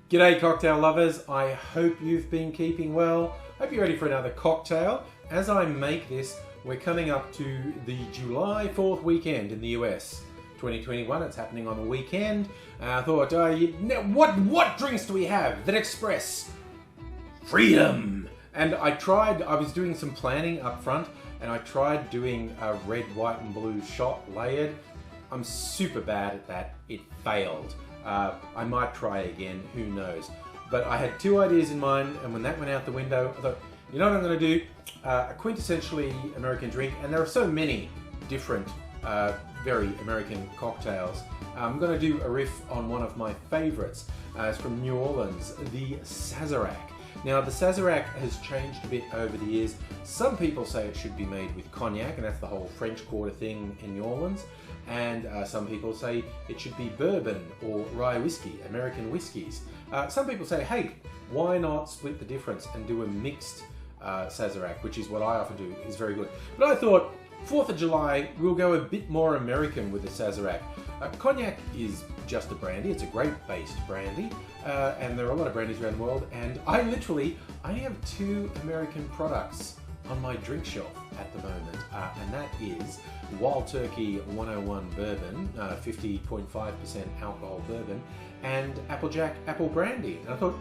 G'day cocktail lovers, I hope you've been keeping well. Hope you're ready for another cocktail. As I make this, we're coming up to the July 4th weekend in the US. 2021, it's happening on the weekend. I thought, what drinks do we have that express freedom? And I was doing some planning up front, and I tried doing a red, white and blue shot layered. I'm super bad at that, it failed. I might try again, who knows. But I had two ideas in mind, and when that went out the window, I thought, you know what I'm going to do? A quintessentially American drink, and there are so many different, very American cocktails. I'm going to do a riff on one of my favorites. It's from New Orleans, the Sazerac. Now, the Sazerac has changed a bit over the years. Some people say it should be made with cognac, and that's the whole French Quarter thing in New Orleans. And some people say it should be bourbon or rye whiskey, American whiskies. Some people say, hey, why not split the difference and do a mixed Sazerac, which is what I often do, is very good. But I thought, 4th of July, we'll go a bit more American with the Sazerac. Cognac is just a brandy, it's a grape-based brandy, and there are a lot of brandies around the world, and I have two American products on my drink shelf at the moment, and that is Wild Turkey 101 bourbon, 50.5% alcohol bourbon, and Applejack apple brandy. And I thought,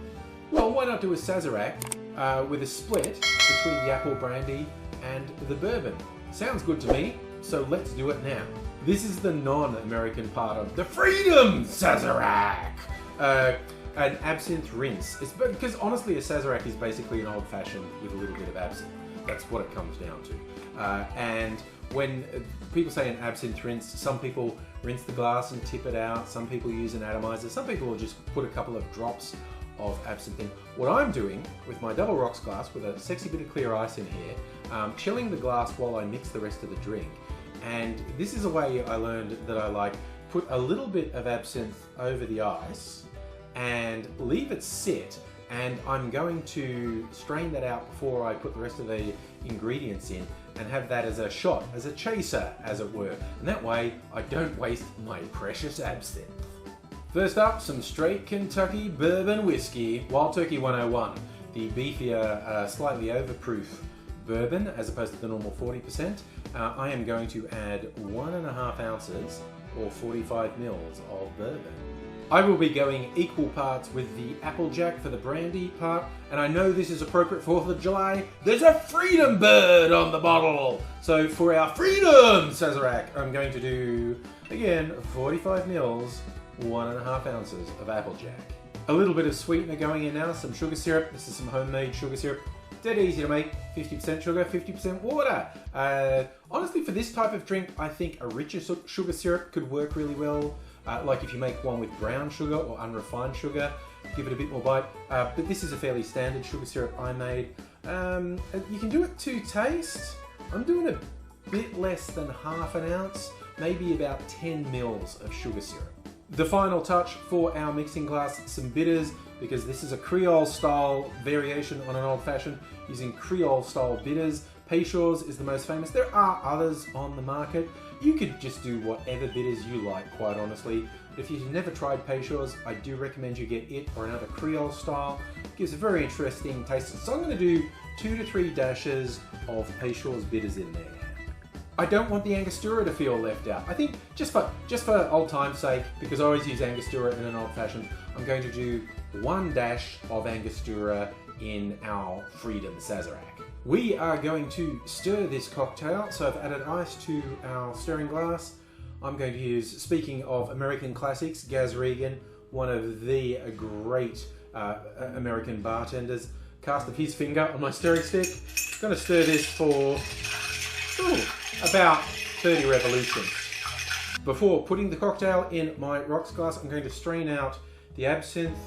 well, why not do a Sazerac with a split between the apple brandy and the bourbon? Sounds good to me, so let's do it now. This is the non-American part of the Freedom Sazerac! An absinthe rinse. Because honestly, a Sazerac is basically an old-fashioned with a little bit of absinthe. That's what it comes down to. And when people say an absinthe rinse, some people rinse the glass and tip it out. Some people use an atomizer. Some people will just put a couple of drops of absinthe in. What I'm doing with my double rocks glass with a sexy bit of clear ice in here, chilling the glass while I mix the rest of the drink. And this is a way I learned that I like. Put a little bit of absinthe over the ice and leave it sit. And I'm going to strain that out before I put the rest of the ingredients in and have that as a shot, as a chaser, as it were. And that way, I don't waste my precious absinthe. First up, some straight Kentucky bourbon whiskey, Wild Turkey 101. The beefier, slightly overproof bourbon, as opposed to the normal 40%. I am going to add 1.5 ounces, or 45 mils of bourbon. I will be going equal parts with the Applejack for the brandy part, and I know this is appropriate 4th of July. There's a freedom bird on the bottle! So for our Freedom Sazerac, I'm going to do, again, 45 mils, 1.5 ounces of Applejack. A little bit of sweetener going in now, some sugar syrup. This is some homemade sugar syrup. Dead easy to make, 50% sugar, 50% water. Honestly, for this type of drink, I think a richer sugar syrup could work really well. Like if you make one with brown sugar or unrefined sugar, give it a bit more bite. But this is a fairly standard sugar syrup I made. You can do it to taste. I'm doing a bit less than half an ounce, maybe about 10 mils of sugar syrup. The final touch for our mixing glass, some bitters, because this is a Creole style variation on an old fashioned, using Creole style bitters. Peychaud's is the most famous. There are others on the market. You could just do whatever bitters you like, quite honestly. But if you've never tried Peychaud's, I do recommend you get it or another Creole style. It gives a very interesting taste. So I'm going to do 2 to 3 dashes of Peychaud's bitters in there. I don't want the Angostura to feel left out. I think just for old time's sake, because I always use Angostura in an old fashioned, I'm going to do 1 dash of Angostura in our Freedom Sazerac. We are going to stir this cocktail, so I've added ice to our stirring glass. I'm going to use, speaking of American classics, Gaz Regan, one of the great American bartenders, cast of his finger on my stirring stick. I'm going to stir this for about 30 revolutions. Before putting the cocktail in my rocks glass, I'm going to strain out the absinthe,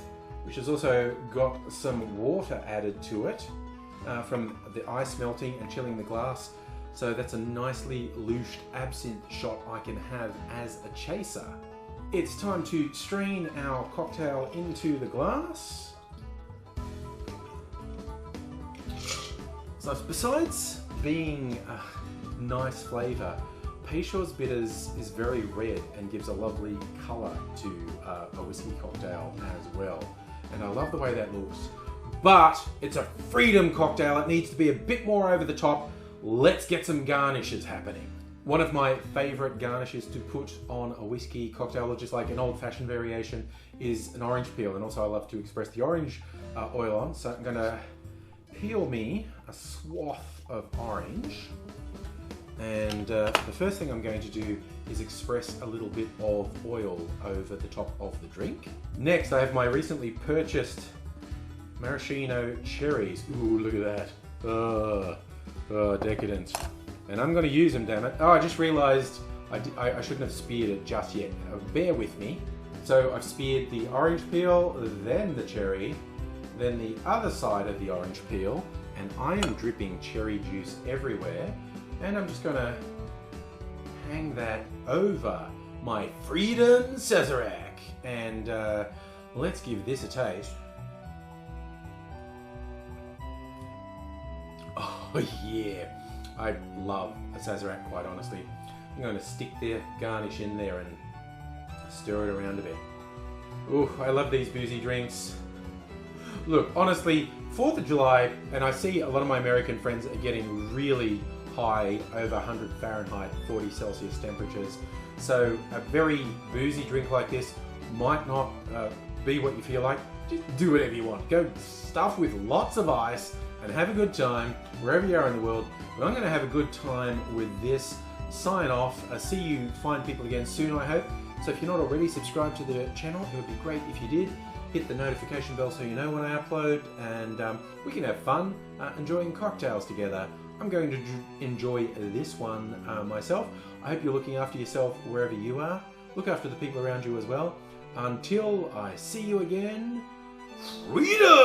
which has also got some water added to it from the ice melting and chilling the glass. So that's a nicely loosed absinthe shot I can have as a chaser. It's time to strain our cocktail into the glass. So besides being a nice flavour, Peychaud's Bitters is very red and gives a lovely colour to a whiskey cocktail as well. and I love the way that looks. But it's a freedom cocktail. It needs to be a bit more over the top. Let's get some garnishes happening. One of my favorite garnishes to put on a whiskey cocktail, or just like an old-fashioned variation, is an orange peel. And also I love to express the orange oil on. So I'm gonna peel me a swath of orange. And the first thing I'm going to do is express a little bit of oil over the top of the drink. Next, I have my recently purchased maraschino cherries. Ooh, look at that. Oh, decadent. And I'm going to use them, damn it. Oh, I just realized I shouldn't have speared it just yet. Bear with me. So I've speared the orange peel, then the cherry, then the other side of the orange peel, and I am dripping cherry juice everywhere. And I'm just going to hang that over my Freedom Sazerac. And let's give this a taste. Oh yeah, I love a Sazerac, quite honestly. I'm going to stick the garnish in there and stir it around a bit. Ooh, I love these boozy drinks. Look, honestly, 4th of July, and I see a lot of my American friends are getting really high, over 100 Fahrenheit, 40 Celsius temperatures. So a very boozy drink like this might not be what you feel like. Just do whatever you want. Go stuff with lots of ice and have a good time wherever you are in the world. But I'm going to have a good time with this. Sign off. See you fine people again soon, I hope. So if you're not already subscribed to the channel, it would be great if you did. Hit the notification bell so you know when I upload, and we can have fun enjoying cocktails together. I'm going to enjoy this one myself. I hope you're looking after yourself wherever you are. Look after the people around you as well. Until I see you again, freedom!